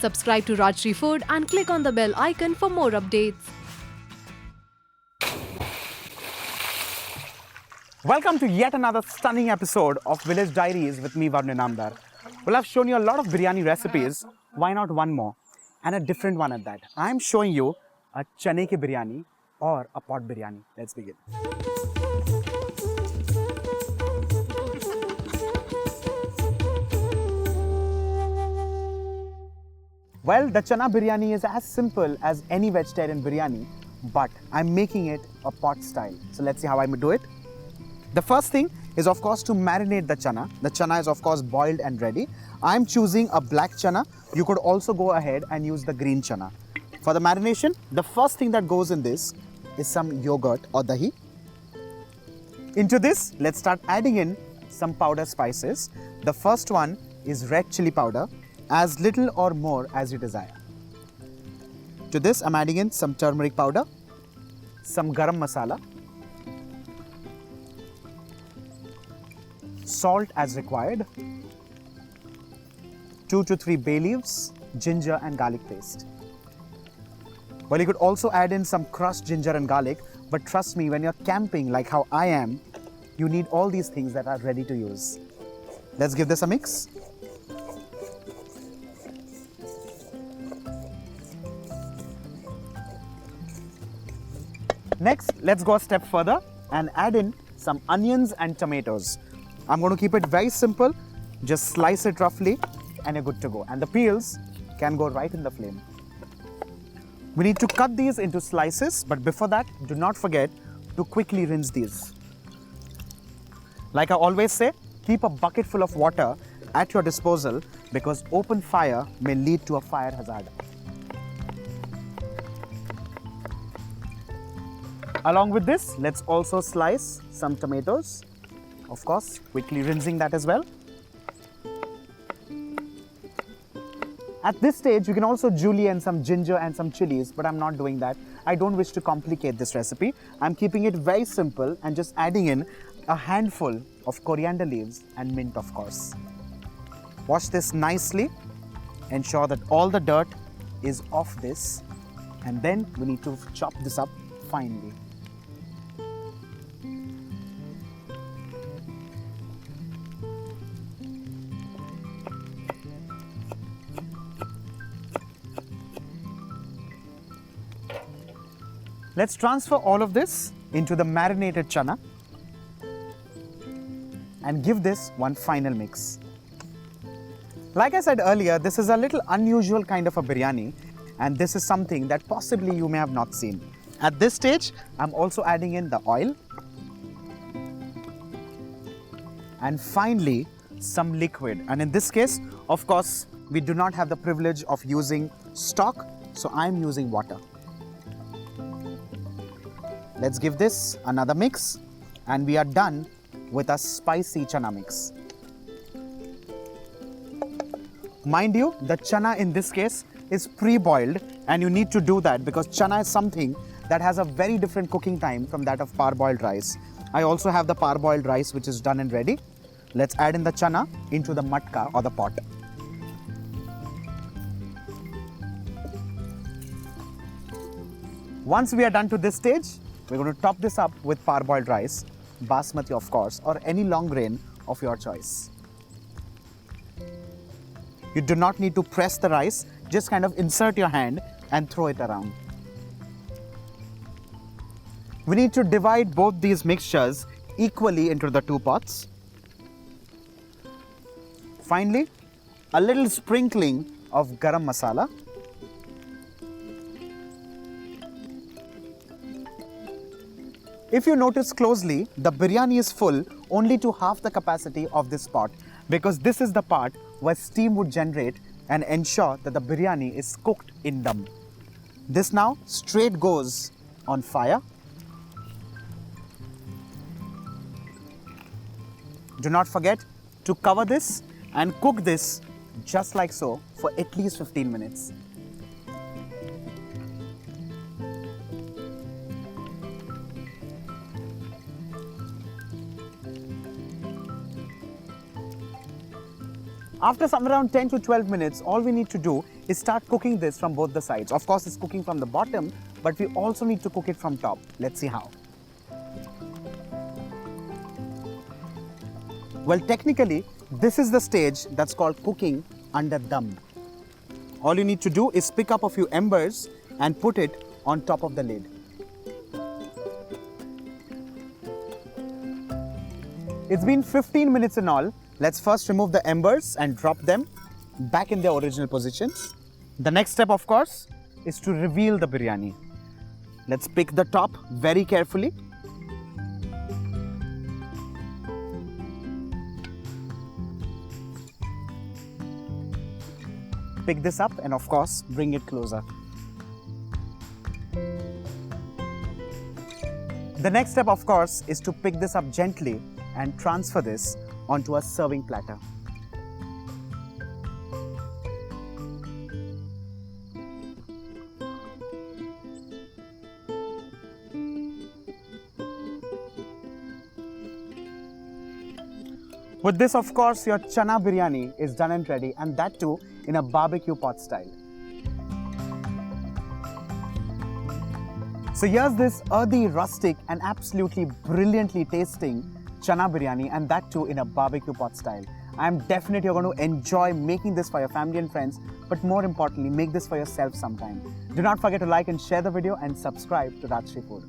Subscribe to Rajshri Food and click on the bell icon for more updates. Welcome to yet another stunning episode of Village Diaries with me, Varun Inamdar. Well, I've shown you a lot of biryani recipes. Why not one more? And a different one at that. I'm showing you a chane ki biryani or a pot biryani. Let's begin. Well, the chana biryani is as simple as any vegetarian biryani, but I'm making it a pot style. So let's see how I do it. The first thing is, of course, to marinate the chana. The chana is, of course, boiled and ready. I'm choosing a black chana. You could also go ahead and use the green chana. For the marination, the first thing that goes in this is some yogurt or dahi. Into this, let's start adding in some powder spices. The first one is red chilli powder, as little or more as you desire. To this, I'm adding in some turmeric powder, some garam masala, salt as required, 2 to 3 bay leaves, ginger and garlic paste. Well, you could also add in some crushed ginger and garlic, but trust me, when you're camping like how I am, you need all these things that are ready to use. Let's give this a mix. Next, let's go a step further and add in some onions and tomatoes. I'm going to keep it very simple. Just slice it roughly and you're good to go. And the peels can go right in the flame. We need to cut these into slices, but before that, do not forget to quickly rinse these. Like I always say, keep a bucket full of water at your disposal because open fire may lead to a fire hazard. Along with this, let's also slice some tomatoes. Of course, quickly rinsing that as well. At this stage, you can also julienne some ginger and some chilies, but I'm not doing that. I don't wish to complicate this recipe. I'm keeping it very simple and just adding in a handful of coriander leaves and mint, of course. Wash this nicely. Ensure that all the dirt is off this. And then we need to chop this up finely. Let's transfer all of this into the marinated chana and give this one final mix. Like I said earlier, this is a little unusual kind of a biryani, and this is something that possibly you may have not seen. At this stage, I'm also adding in the oil and finally some liquid. And in this case, of course, we do not have the privilege of using stock, so I'm using water. Let's give this another mix and we are done with a spicy chana mix. Mind you, the chana in this case is pre-boiled and you need to do that because chana is something that has a very different cooking time from that of parboiled rice. I also have the parboiled rice which is done and ready. Let's add in the chana into the matka or the pot. Once we are done to this stage, we're going to top this up with parboiled rice, basmati of course, or any long grain of your choice. You do not need to press the rice, just kind of insert your hand and throw it around. We need to divide both these mixtures equally into the two pots. Finally, a little sprinkling of garam masala. If you notice closely, the biryani is full only to half the capacity of this pot because this is the part where steam would generate and ensure that the biryani is cooked in dum. This now straight goes on fire. Do not forget to cover this and cook this just like so for at least 15 minutes. After some around 10 to 12 minutes, all we need to do is start cooking this from both the sides. Of course, it's cooking from the bottom, but we also need to cook it from top. Let's see how. Well, technically, this is the stage that's called cooking under dum. All you need to do is pick up a few embers and put it on top of the lid. It's been 15 minutes in all. Let's first remove the embers and drop them back in their original positions. The next step, of course, is to reveal the biryani. Let's pick the top very carefully. Pick this up and, of course, bring it closer. The next step, of course, is to pick this up gently and transfer this onto a serving platter. With this, of course, your Chana Biryani is done and ready, and that too in a barbecue pot style. So here's this earthy, rustic and absolutely brilliantly tasting Chana Biryani, and that too in a barbecue pot style. I'm definitely going to enjoy making this for your family and friends, but more importantly, make this for yourself sometime. Do not forget to like and share the video and subscribe to Rajshri Food.